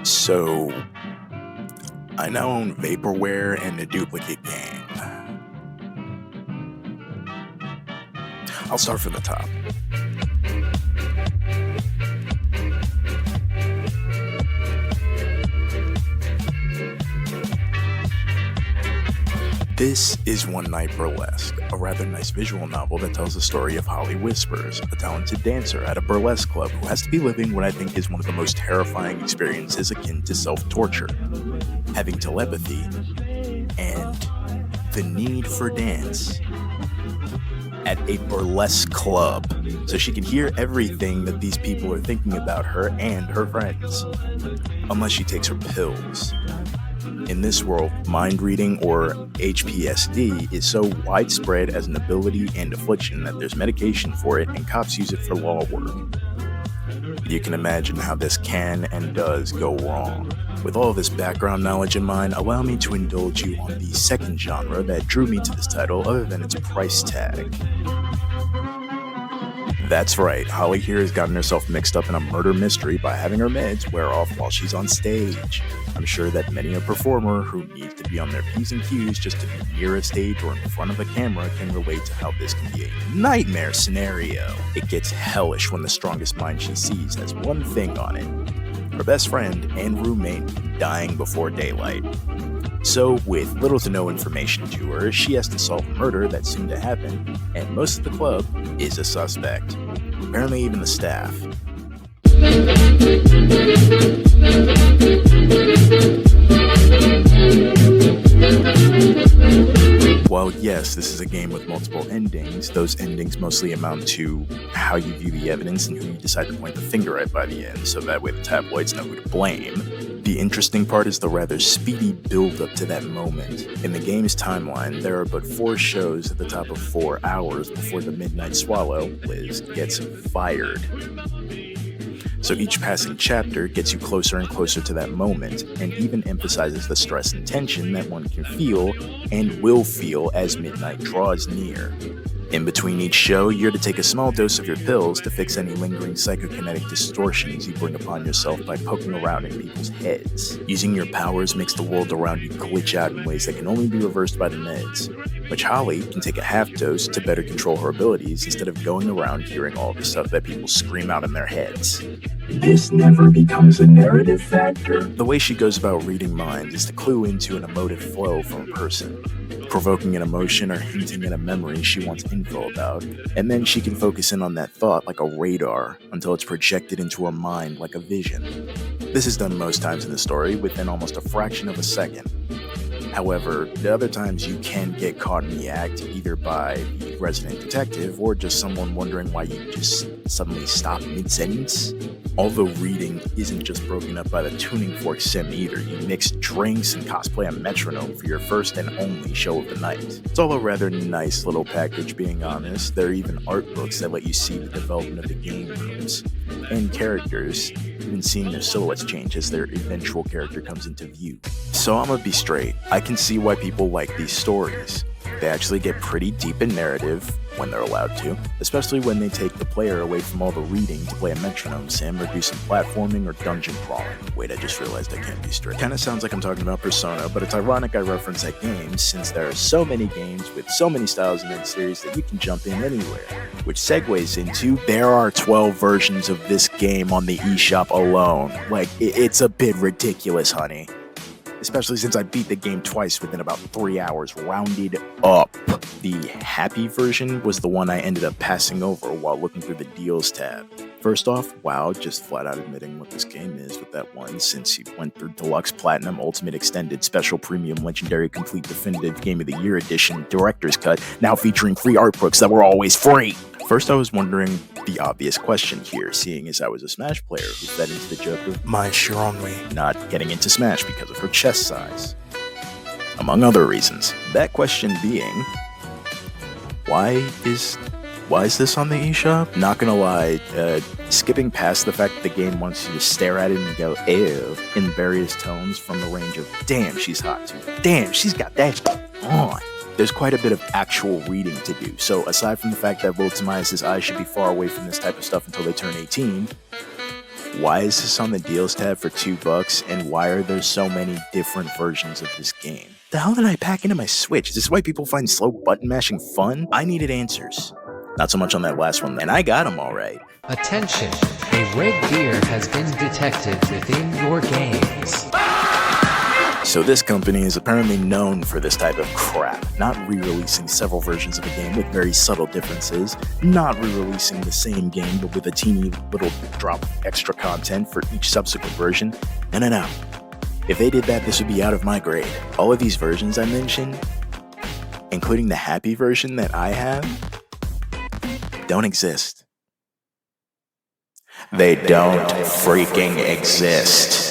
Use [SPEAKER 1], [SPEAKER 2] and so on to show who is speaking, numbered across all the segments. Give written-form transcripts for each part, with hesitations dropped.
[SPEAKER 1] So, I now own Vaporware and a duplicate game. I'll start from the top. This is One Night Burlesque, a rather nice visual novel that tells the story of Holly Whispers, a talented dancer at a burlesque club who has to be living what I think is one of the most terrifying experiences akin to self-torture. Having telepathy and the need for dance at a burlesque club, so she can hear everything that these people are thinking about her and her friends, unless she takes her pills. In this world, mind reading, or HPSD, is so widespread as an ability and affliction that there's medication for it and cops use it for law work. You can imagine how this can and does go wrong. With all this background knowledge in mind, allow me to indulge you on the second genre that drew me to this title other than its price tag. That's right, Holly here has gotten herself mixed up in a murder mystery by having her meds wear off while she's on stage. I'm sure that many a performer who needs to be on their P's and Q's just to be near a stage or in front of a camera can relate to how this can be a nightmare scenario. It gets hellish when the strongest mind she sees has one thing on it: her best friend and roommate dying before daylight. So, with little to no information to her, she has to solve a murder that's soon to happen, and most of the club is a suspect. Apparently even the staff. While yes, this is a game with multiple endings, those endings mostly amount to how you view the evidence and who you decide to point the finger at by the end, so that way the tabloids know who to blame. The interesting part is the rather speedy build-up to that moment. In the game's timeline, there are but 4 shows at the top of 4 hours before the midnight swallow, Liz, gets fired. So each passing chapter gets you closer and closer to that moment, and even emphasizes the stress and tension that one can feel and will feel as midnight draws near. In between each show, you're to take a small dose of your pills to fix any lingering psychokinetic distortions you bring upon yourself by poking around in people's heads. Using your powers makes the world around you glitch out in ways that can only be reversed by the meds, which Holly can take a half dose to better control her abilities instead of going around hearing all the stuff that people scream out in their heads.
[SPEAKER 2] This never becomes a narrative factor.
[SPEAKER 1] The way she goes about reading minds is to clue into an emotive flow from a person, provoking an emotion or hinting at a memory she wants info about, and then she can focus in on that thought like a radar until it's projected into her mind like a vision. This is done most times in the story within almost a fraction of a second. However, the other times you can get caught in the act either by the resident detective or just someone wondering why you just suddenly stop mid-sentence. Although reading isn't just broken up by the tuning fork sim either, you mix drinks and cosplay a metronome for your first and only show of the night. It's all a rather nice little package, being honest. There are even art books that let you see the development of the game rooms and characters, even seeing their silhouettes change as their eventual character comes into view. So I'm gonna be straight, I can see why people like these stories. They actually get pretty deep in narrative when they're allowed to, especially when they take the player away from all the reading to play a metronome sim or do some platforming or dungeon crawling. Wait, I just realized I can't be straight. Kinda sounds like I'm talking about Persona, but it's ironic I reference that game since there are so many games with so many styles in that series that you can jump in anywhere. Which segues into, there are 12 versions of this game on the eShop alone. Like, it's a bit ridiculous, honey. Especially since I beat the game twice within about 3 hours, rounded up. The happy version was the one I ended up passing over while looking through the deals tab. First off, WoW just flat out admitting what this game is with that one, since you went through Deluxe, Platinum, Ultimate Extended, Special Premium, Legendary, Complete Definitive, Game of the Year Edition, Director's Cut, now featuring free art books that were always free. First I was wondering the obvious question here, seeing as I was a Smash player who fed into the joke of my Shironui not getting into Smash because of her chest size. Among other reasons. That question being, why is this on the eShop? Not gonna lie, skipping past the fact that the game wants you to stare at it and go, ew, in various tones from the range of, damn, she's hot too. Damn, she's got that stuff on. There's quite a bit of actual reading to do. So aside from the fact that little Tobias's eyes should be far away from this type of stuff until they turn 18, Why is this on the deals tab for $2, and why are there so many different versions of this game? The hell did I pack into my Switch? Is this why people find slow button mashing fun? I needed answers. Not so much on that last one, and I got them all right.
[SPEAKER 3] Attention, a red deer has been detected within your games.
[SPEAKER 1] So this company is apparently known for this type of crap, not re-releasing several versions of a game with very subtle differences, not re-releasing the same game but with a teeny little drop of extra content for each subsequent version. No. If they did that, this would be out of my grade. All of these versions I mentioned, including the happy version that I have, don't exist. They don't freaking exist.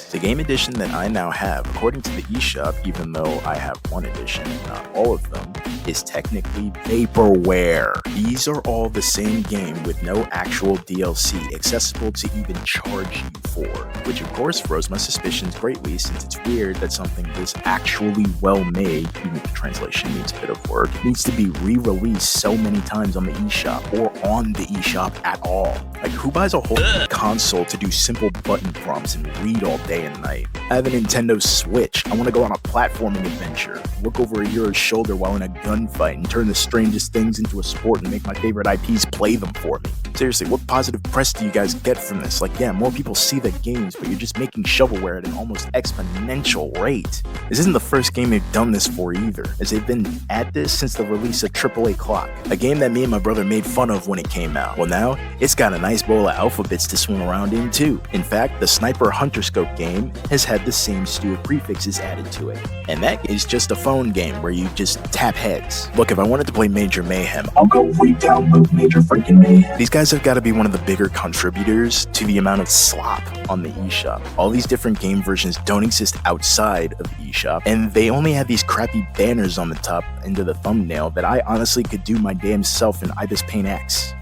[SPEAKER 1] The game edition that I now have, according to the eShop, even though I have one edition and not all of them, is technically Vaporware. These are all the same game with no actual DLC accessible to even charge you for, which of course throws my suspicions greatly, since it's weird that something this actually well made, even if the translation needs a bit of work, needs to be re-released so many times on the eShop or on the eShop at all. Like, who buys a whole console to do simple button prompts and read all day and night? I have a Nintendo Switch. I want to go on a platforming adventure, look over a hero's shoulder while in a gunfight, and turn the strangest things into a sport and make my favorite IPs play them for me. Seriously, what positive press do you guys get from this? Like, yeah, more people see the games, but you're just making shovelware at an almost exponential rate. This isn't the first game they've done this for either, as they've been at this since the release of AAA Clock, a game that me and my brother made fun of when it came out. Well, now, it's got a nice bowl of alphabets to swim around in too. In fact, the Sniper Hunter Scope game has had the same stew of prefixes added to it. And that is just a phone game where you just tap heads. Look, if I wanted to play Major Mayhem,
[SPEAKER 2] I'll go re-download Major freaking Mayhem.
[SPEAKER 1] These guys have got to be one of the bigger contributors to the amount of slop on the eShop. All these different game versions don't exist outside of the eShop, and they only have these crappy banners on the top into the thumbnail that I honestly could do my damn self in Ibis Paint X.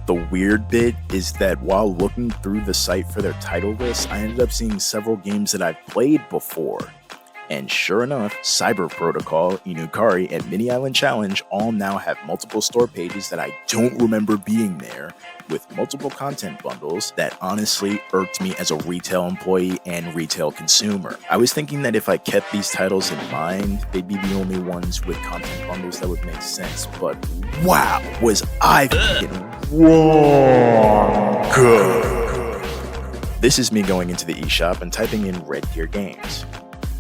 [SPEAKER 1] The weird bit is that while looking through the site for their title list, I ended up seeing several games that I've played before. And sure enough, Cyber Protocol, Inukari, and Mini Island Challenge all now have multiple store pages that I don't remember being there, with multiple content bundles that honestly irked me as a retail employee and retail consumer. I was thinking that if I kept these titles in mind, they'd be the only ones with content bundles that would make sense, but wow, was I fucking wrong good. This is me going into the eShop and typing in RedDeer.Games.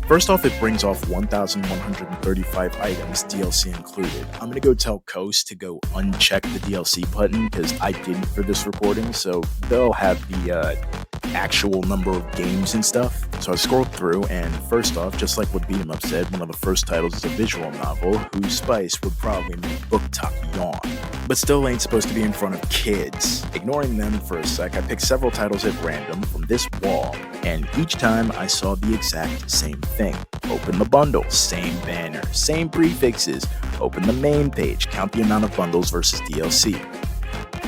[SPEAKER 1] First off, it brings off 1,135 items, DLC included. I'm going to go tell Coast to go uncheck the DLC button, because I didn't for this recording, so they'll have the actual number of games and stuff. So I scrolled through, and first off, just like what Beat 'em Up said, one of the first titles is a visual novel whose spice would probably make Book Talk yawn, but still ain't supposed to be in front of kids. Ignoring them for a sec, I picked several titles at random from this wall, and each time I saw the exact same thing. Open the bundle, same banner, same prefixes. Open the main page, count the amount of bundles versus DLC.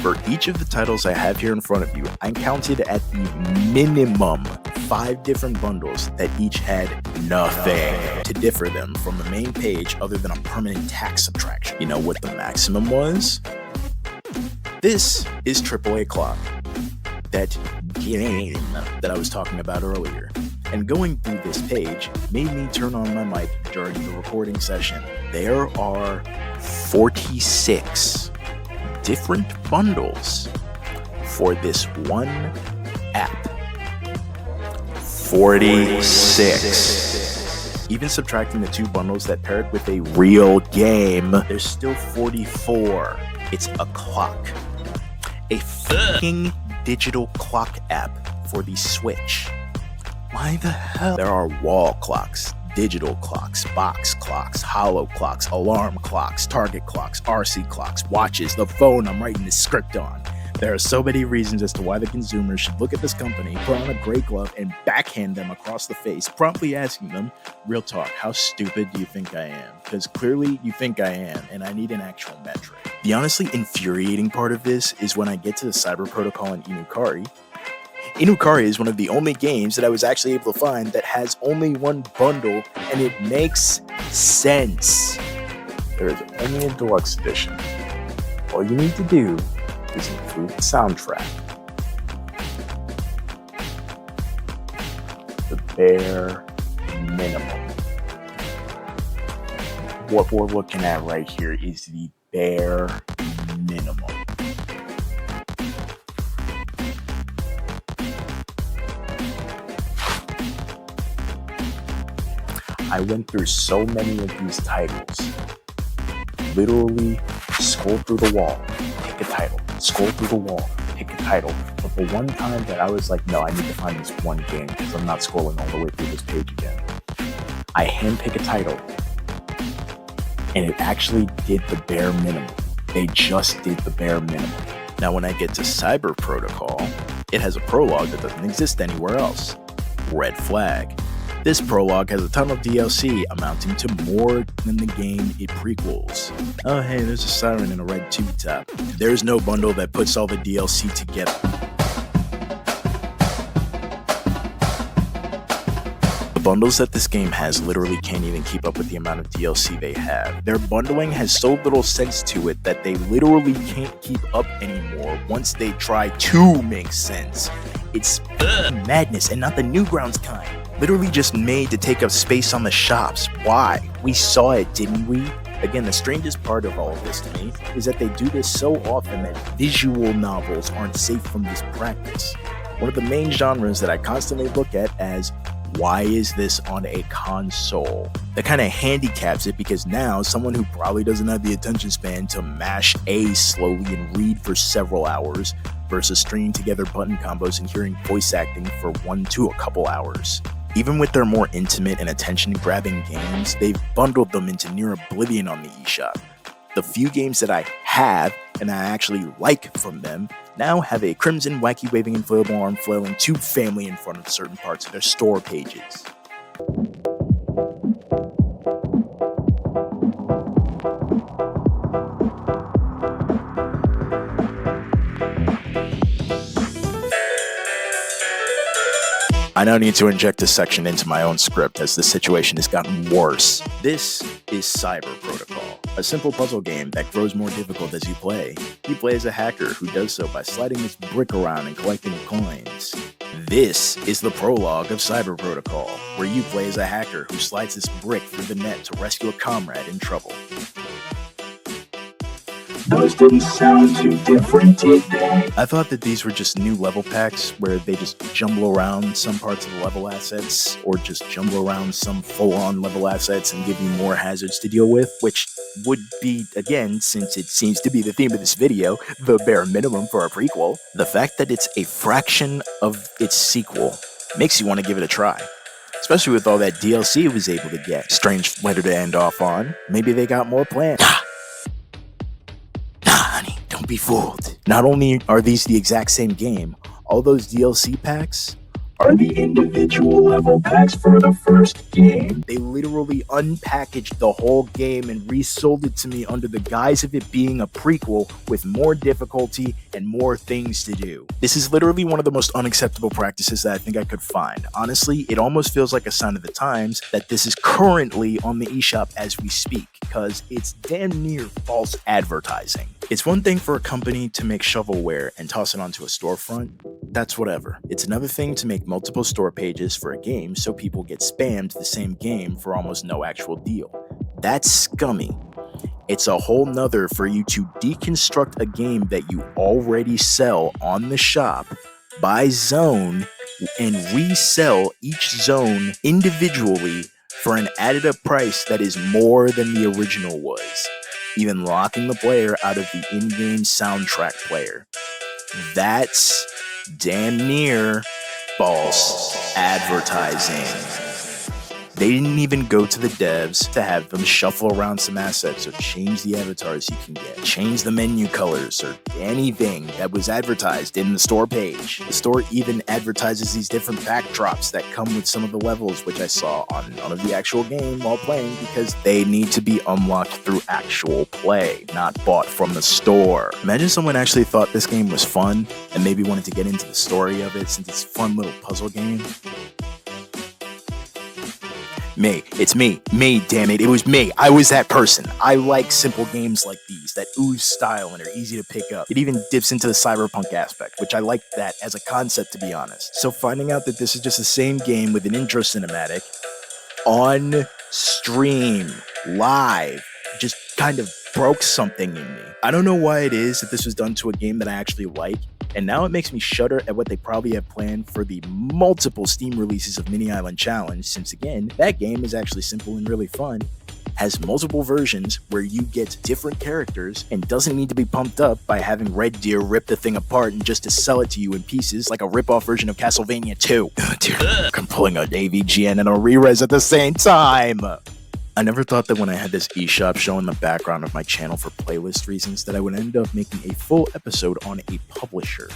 [SPEAKER 1] For each of the titles I have here in front of you, I counted at the minimum 5 different bundles that each had nothing to differ them from the main page other than a permanent tax subtraction. You know what the maximum was? This is AAA Clock, that game that I was talking about earlier. And going through this page made me turn on my mic during the recording session. There are 46 different bundles for this one app. 46. Even subtracting the 2 bundles that pair it with a real game, there's still 44. It's a clock. A fucking digital clock app for the Switch. Why the hell? There are wall clocks, digital clocks, box clocks, hollow clocks, alarm clocks, target clocks, RC clocks, watches, the phone I'm writing this script on. There are so many reasons as to why the consumer should look at this company, put on a gray glove, and backhand them across the face, promptly asking them, real talk, how stupid do you think I am? Because clearly you think I am, and I need an actual metric. The honestly infuriating part of this is when I get to the Cyber Protocol and Inukari. Inukari is one of the only games that I was actually able to find that has only one bundle, and it makes sense. There is only a deluxe edition. All you need to do is include the soundtrack. The bare minimum. What we're looking at right here is the bare minimum. I went through so many of these titles. Literally scroll through the wall, pick a title, scroll through the wall, pick a title. But the one time that I was like, no, I need to find this one game because I'm not scrolling all the way through this page again. I handpick a title, and it actually did the bare minimum. They just did the bare minimum. Now when I get to Cyber Protocol, it has a prologue that doesn't exist anywhere else. Red flag. This prologue has a ton of DLC amounting to more than the game it prequels. Oh hey, there's a siren and a red tube top. There's no bundle that puts all the DLC together. The bundles that this game has literally can't even keep up with the amount of DLC they have. Their bundling has so little sense to it that they literally can't keep up anymore once they try to make sense. It's madness, and not the Newgrounds kind. Literally just made to take up space on the shops. Why? We saw it, didn't we? Again, the strangest part of all of this to me is that they do this so often that visual novels aren't safe from this practice. One of the main genres that I constantly look at as, why is this on a console? That kind of handicaps it because now someone who probably doesn't have the attention span to mash A slowly and read for several hours versus stringing together button combos and hearing voice acting for 1 to a couple hours. Even with their more intimate and attention-grabbing games, they've bundled them into near oblivion on the eShop. The few games that I have, and I actually like from them, now have a crimson, wacky waving inflatable arm flailing tube family in front of certain parts of their store pages. I now need to inject a section into my own script as the situation has gotten worse. This is Cyber Protocol, a simple puzzle game that grows more difficult as you play. You play as a hacker who does so by sliding this brick around and collecting coins. This is the prologue of Cyber Protocol, where you play as a hacker who slides this brick through the net to rescue a comrade in trouble.
[SPEAKER 2] Those didn't sound too different, did they?
[SPEAKER 1] I thought that these were just new level packs where they just jumble around some parts of the level assets or just jumble around some full-on level assets and give you more hazards to deal with, which would be, again, since it seems to be the theme of this video, the bare minimum for a prequel. The fact that it's a fraction of its sequel makes you want to give it a try. Especially with all that DLC it was able to get. Strange letter to end off on. Maybe they got more planned. Honey, don't be fooled. Not only are these the exact same game, all those DLC packs
[SPEAKER 2] Are the individual level packs for the first game?
[SPEAKER 1] They literally unpackaged the whole game and resold it to me under the guise of it being a prequel with more difficulty and more things to do. This is literally one of the most unacceptable practices that I think I could find. Honestly, it almost feels like a sign of the times that this is currently on the eShop as we speak, because it's damn near false advertising. It's one thing for a company to make shovelware and toss it onto a storefront. That's whatever. It's another thing to make multiple store pages for a game so people get spammed the same game for almost no actual deal. That's scummy. It's a whole nother for you to deconstruct a game that you already sell on the shop by zone and resell each zone individually for an added up price that is more than the original was, even locking the player out of the in-game soundtrack player. That's damn near false advertising. They didn't even go to the devs to have them shuffle around some assets or change the avatars you can get, change the menu colors or anything that was advertised in the store page. The store even advertises these different backdrops that come with some of the levels, which I saw on none of the actual game while playing, because they need to be unlocked through actual play, not bought from the store. Imagine someone actually thought this game was fun and maybe wanted to get into the story of it since it's a fun little puzzle game. Me. It's me. Me, damn it. It was me. I was that person. I like simple games like these that ooze style and are easy to pick up. It even dips into the cyberpunk aspect, which I like that as a concept, to be honest. So finding out that this is just the same game with an intro cinematic on stream, live, just kind of broke something in me. I don't know why it is that this was done to a game that I actually like, and now it makes me shudder at what they probably have planned for the multiple Steam releases of Mini Island Challenge, since again, that game is actually simple and really fun, has multiple versions where you get different characters, and doesn't need to be pumped up by having Red Deer rip the thing apart and just to sell it to you in pieces like a rip-off version of Castlevania 2. Oh dear, I'm pulling out AVGN and a re-res at the same time! I never thought that when I had this eShop show in the background of my channel for playlist reasons that I would end up making a full episode on a publisher.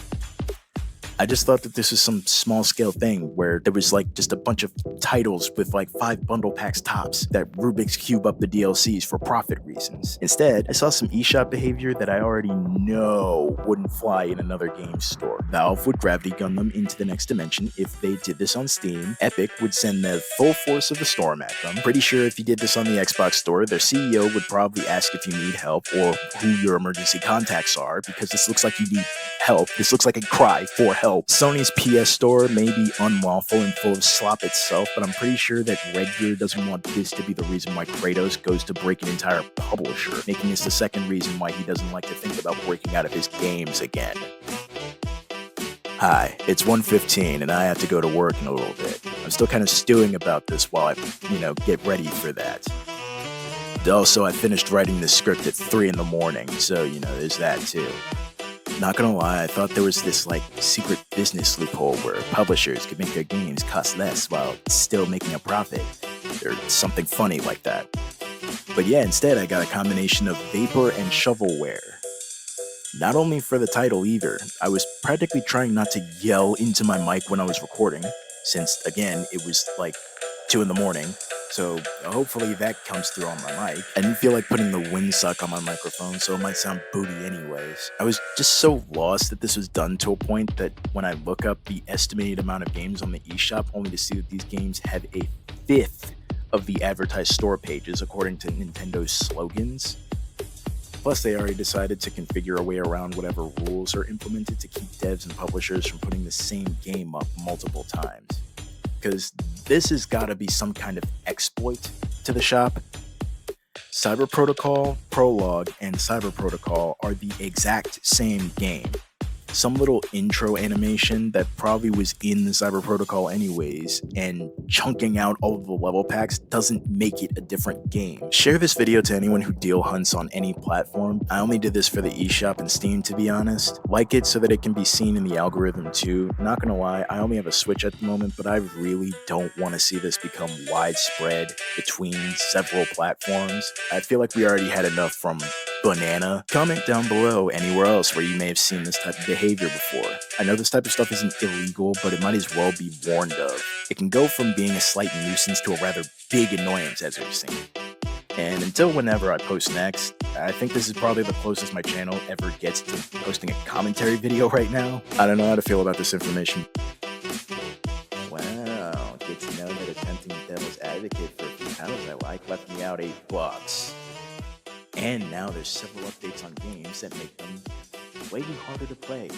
[SPEAKER 1] I just thought that this was some small scale thing where there was like just a bunch of titles with like 5 bundle packs tops that Rubik's Cube up the DLCs for profit reasons. Instead, I saw some eShop behavior that I already know wouldn't fly in another game store. Valve would gravity gun them into the next dimension if they did this on Steam. Epic would send the full force of the storm at them. Pretty sure if you did this on the Xbox store, their CEO would probably ask if you need help or who your emergency contacts are, because this looks like you need help. This looks like a cry for help. Sony's PS store may be unlawful and full of slop itself, but I'm pretty sure that RedDeer doesn't want this to be the reason why Kratos goes to break an entire publisher, making this the second reason why he doesn't like to think about breaking out of his games again. Hi, it's 1:15 and I have to go to work in a little bit. I'm still kind of stewing about this while I, get ready for that. Also, I finished writing this script at 3 in the morning, so, there's that too. Not gonna lie, I thought there was this secret business loophole where publishers could make their games cost less while still making a profit, or something funny like that. But yeah, instead I got a combination of Vapor and Shovelware. Not only for the title either, I was practically trying not to yell into my mic when I was recording, since again, it was 2 in the morning, so hopefully that comes through on my mic. I didn't feel like putting the windsuck on my microphone, so it might sound booty anyways. I was just so lost that this was done to a point that when I look up the estimated amount of games on the eShop, only to see that these games have a 1/5 of the advertised store pages according to Nintendo's slogans. Plus, they already decided to configure a way around whatever rules are implemented to keep devs and publishers from putting the same game up multiple times. Because this has got to be some kind of exploit to the shop. Cyber Protocol, Prologue, and Cyber Protocol are the exact same game. Some little intro animation that probably was in the Cyber Protocol anyways, and chunking out all of the level packs doesn't make it a different game. Share this video to anyone who deal hunts on any platform. I only did this for the eShop and Steam, to be honest. Like it so that it can be seen in the algorithm too. Not gonna lie, I only have a Switch at the moment, but I really don't want to see this become widespread between several platforms. I feel like we already had enough from Banana. Comment down below anywhere else where you may have seen this type of behavior before. I know this type of stuff isn't illegal, but it might as well be warned of. It can go from being a slight nuisance to a rather big annoyance, as we've seen. And until whenever I post next, I think this is probably the closest my channel ever gets to posting a commentary video right now. I don't know how to feel about this information. Wow, get to know that attempting devil's advocate for a few titles I like left me out $8. And now there's several updates on games that make them way harder to play.